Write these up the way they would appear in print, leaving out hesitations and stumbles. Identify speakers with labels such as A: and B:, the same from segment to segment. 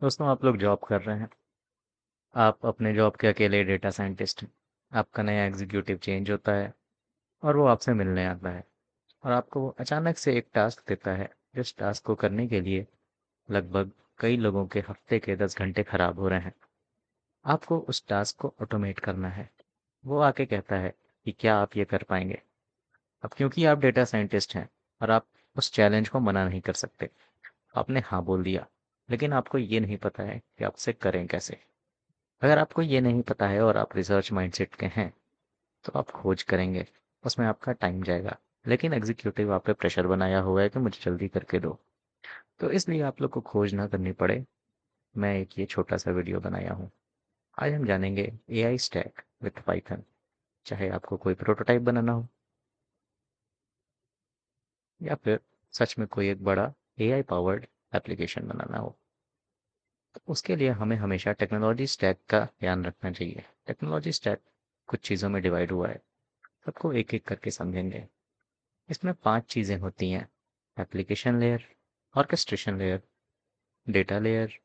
A: दोस्तों, आप लोग जॉब कर रहे हैं। आप अपने जॉब के अकेले डेटा साइंटिस्ट हैं। आपका नया एग्जीक्यूटिव चेंज होता है और वो आपसे मिलने आता है और आपको वो अचानक से एक टास्क देता है जिस टास्क को करने के लिए लगभग कई लोगों के हफ्ते के 10 घंटे खराब हो रहे हैं। आपको उस टास्क को ऑटोमेट करना है। वो आके कहता है कि क्या आप ये कर पाएंगे। अब क्योंकि आप डेटा साइंटिस्ट हैं और आप उस चैलेंज को मना नहीं कर सकते, आपने हाँ बोल दिया। लेकिन आपको ये नहीं पता है कि आप उसे करें कैसे। अगर आपको ये नहीं पता है और आप रिसर्च माइंडसेट के हैं तो आप खोज करेंगे, उसमें आपका टाइम जाएगा। लेकिन एग्जीक्यूटिव आप पे प्रेशर बनाया हुआ है कि मुझे जल्दी करके दो, तो इसलिए आप लोग को खोज ना करनी पड़े। मैं एक ये छोटा सा वीडियो बनाया हूँ। आज हम जानेंगे एआई स्टैक विथ पाइथन। चाहे आपको कोई प्रोटोटाइप बनाना हो या फिर सच में कोई एक बड़ा एआई पावर्ड एप्लीकेशन बनाना हो, तो उसके लिए हमें हमेशा टेक्नोलॉजी स्टैक का ध्यान रखना चाहिए। टेक्नोलॉजी स्टैक कुछ चीज़ों में डिवाइड हुआ है, सबको एक एक करके समझेंगे। इसमें 5 चीज़ें होती हैं: application layer, orchestration layer, data layer,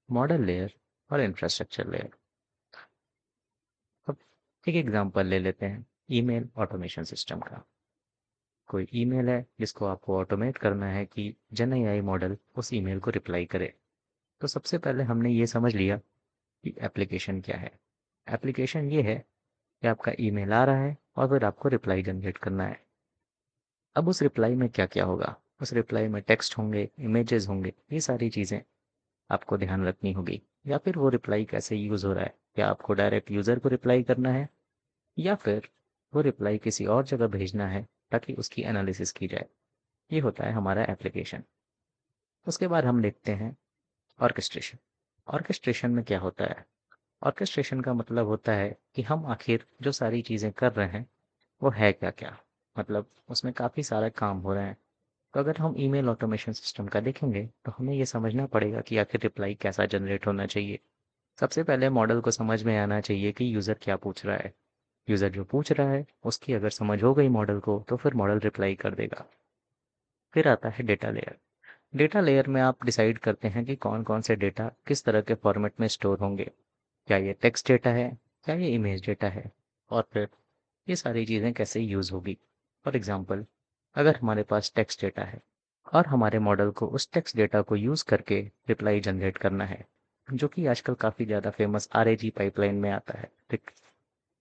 A: model layer और इंफ्रास्ट्रक्चर लेयर। अब एक एग्जांपल ले लेते हैं ईमेल ऑटोमेशन सिस्टम का। कोई ईमेल है जिसको आपको ऑटोमेट करना है कि जन एआई मॉडल उस ईमेल को रिप्लाई करे। तो सबसे पहले हमने ये समझ लिया कि एप्लीकेशन क्या है। एप्लीकेशन ये है कि आपका ईमेल आ रहा है और फिर आपको रिप्लाई जनरेट करना है। अब उस रिप्लाई में क्या क्या होगा? उस रिप्लाई में टेक्स्ट होंगे, इमेजेस होंगे, ये सारी चीज़ें आपको ध्यान रखनी होगी। या फिर वो रिप्लाई कैसे यूज़ हो रहा है, क्या आपको डायरेक्ट यूज़र को रिप्लाई करना है या फिर वो रिप्लाई किसी और जगह भेजना है ताकि उसकी एनालिसिस की जाए। ये होता है हमारा एप्लीकेशन। उसके बाद हम देखते हैं ऑर्केस्ट्रेशन। ऑर्केस्ट्रेशन में क्या होता है? ऑर्केस्ट्रेशन का मतलब होता है कि हम आखिर जो सारी चीज़ें कर रहे हैं वो है क्या क्या। मतलब उसमें काफ़ी सारा काम हो रहा है। तो अगर हम ईमेल ऑटोमेशन सिस्टम का देखेंगे तो हमें ये समझना पड़ेगा कि आखिर रिप्लाई कैसा जनरेट होना चाहिए। सबसे पहले मॉडल को समझ में आना चाहिए कि यूज़र क्या पूछ रहा है। यूज़र जो पूछ रहा है उसकी अगर समझ हो गई मॉडल को तो फिर मॉडल रिप्लाई कर देगा। फिर आता है डेटा लेयर। डेटा लेयर में आप डिसाइड करते हैं कि कौन कौन से डेटा किस तरह के फॉर्मेट में स्टोर होंगे। क्या ये टेक्स्ट डेटा है, क्या ये इमेज डेटा है, और फिर ये सारी चीज़ें कैसे यूज़ होगी। फॉर एग्ज़ाम्पल, अगर हमारे पास टेक्स्ट डेटा है और हमारे मॉडल को उस टेक्स्ट डेटा को यूज़ करके रिप्लाई जनरेट करना है, जो कि आजकल काफ़ी ज़्यादा फेमस आरएजी पाइपलाइन में आता है,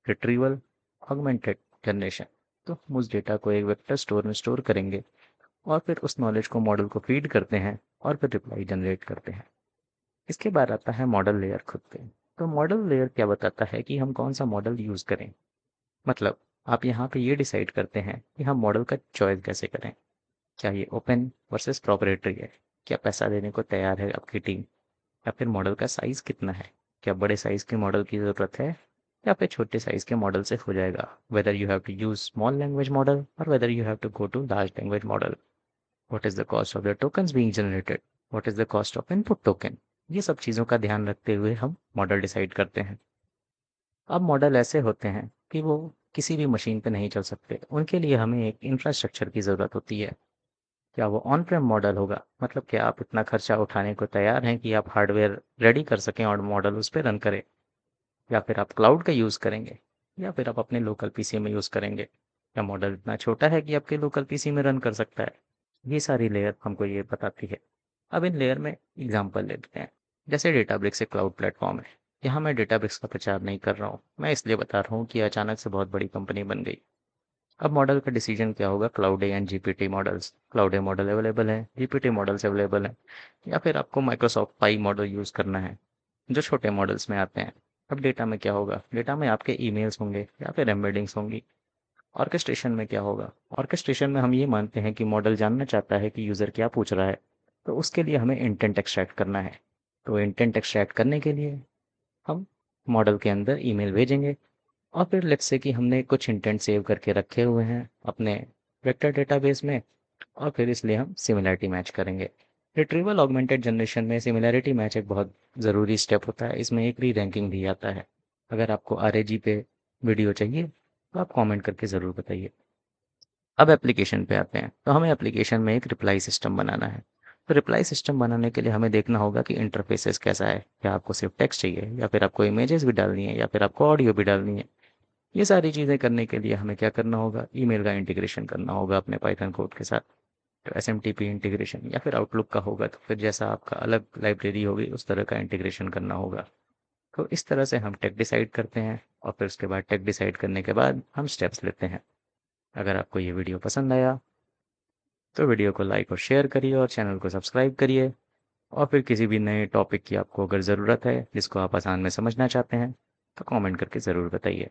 A: रिट्रीवल ऑगमेंटेड जनरेशन। तो हम उस डेटा को एक वेक्टर स्टोर में स्टोर करेंगे और फिर उस नॉलेज को मॉडल को फीड करते हैं और फिर रिप्लाई जनरेट करते हैं। इसके बाद आता है मॉडल लेयर खुद पे। तो मॉडल लेयर क्या बताता है कि हम कौन सा मॉडल यूज़ करें। मतलब आप यहाँ पे ये डिसाइड करते हैं कि हम मॉडल का चॉइस कैसे करें। क्या ये ओपन वर्सेस प्रोप्राइटरी है? क्या पैसा देने को तैयार है आपकी टीम? या फिर मॉडल का साइज़ कितना है? क्या बड़े साइज़ के मॉडल की ज़रूरत है या फिर छोटे साइज़ के मॉडल से हो जाएगा? Whether you have to use small language model और whether you have to go to large language model. What is the cost of the tokens being generated? What is the cost of input token? ये सब चीज़ों का ध्यान रखते हुए हम model decide करते हैं। अब मॉडल ऐसे होते हैं कि वो किसी भी मशीन पे नहीं चल सकते। उनके लिए हमें एक इंफ्रास्ट्रक्चर की ज़रूरत होती है। क्या वो ऑन प्रेम मॉडल होगा? मतलब क्या आप इतना खर्चा उठाने को तैयार हैं कि आप हार्डवेयर रेडी कर सकें और मॉडल उस पे रन करे? या फिर आप क्लाउड का यूज़ करेंगे? या फिर आप अपने लोकल पीसी में यूज़ करेंगे? क्या मॉडल इतना छोटा है कि आपके लोकल पीसी में रन कर सकता है? ये सारी लेयर हमको ये बताती है। अब इन लेयर में एग्जांपल लेते हैं। जैसे डेटाब्रिक्स एक क्लाउड प्लेटफॉर्म है। यहाँ मैं डेटाब्रिक्स का प्रचार नहीं कर रहा हूँ, मैं इसलिए बता रहा हूँ कि अचानक से बहुत बड़ी कंपनी बन गई। अब मॉडल का डिसीजन क्या होगा? Cloud and GPT models. Cloud A model available है, जीपीटी मॉडल्स अवेलेबल है, या फिर आपको माइक्रोसॉफ्ट पाई मॉडल यूज़ करना है जो छोटे मॉडल्स में आते हैं। अब डेटा में क्या होगा? डेटा में आपके ईमेल्स होंगे या फिर एम्बेडिंग्स होंगी। ऑर्केस्ट्रेशन में क्या होगा? ऑर्केस्ट्रेशन में हम ये मानते हैं कि मॉडल जानना चाहता है कि यूज़र क्या पूछ रहा है, तो उसके लिए हमें इंटेंट एक्सट्रैक्ट करना है। तो इंटेंट एक्सट्रैक्ट करने के लिए हम मॉडल के अंदर ईमेल भेजेंगे और फिर लेट्स से कि हमने कुछ इंटेंट सेव करके रखे हुए हैं अपने वेक्टर डेटाबेस में, और फिर इसलिए हम सिमिलैरिटी मैच करेंगे। रिट्रीवल ऑगमेंटेड जनरेशन में सिमिलैरिटी मैच एक बहुत ज़रूरी स्टेप होता है। इसमें एक री रैंकिंग भी आता है। अगर आपको आरएजी पे वीडियो चाहिए तो आप कमेंट करके ज़रूर बताइए। अब एप्लीकेशन पे आते हैं। तो हमें एप्लीकेशन में एक रिप्लाई सिस्टम बनाना है। तो रिप्लाई सिस्टम बनाने के लिए हमें देखना होगा कि इंटरफेसेस कैसा है, क्या आपको सिर्फ टेक्स्ट चाहिए या फिर आपको इमेजेस भी डालनी है या फिर आपको ऑडियो भी डालनी है। ये सारी चीज़ें करने के लिए हमें क्या करना होगा, ईमेल का इंटीग्रेशन करना होगा अपने पाइथन कोड के साथ। तो एसएमटीपी इंटीग्रेशन या फिर आउटलुक का होगा तो फिर जैसा आपका अलग लाइब्रेरी होगी उस तरह का इंटीग्रेशन करना होगा। तो इस तरह से हम टेक डिसाइड करते हैं और फिर उसके बाद टेक डिसाइड करने के बाद हम स्टेप्स लेते हैं। अगर आपको ये वीडियो पसंद आया तो वीडियो को लाइक और शेयर करिए और चैनल को सब्सक्राइब करिए। और फिर किसी भी नए टॉपिक की आपको अगर ज़रूरत है जिसको आप आसान में समझना चाहते हैं तो कमेंट करके ज़रूर बताइए।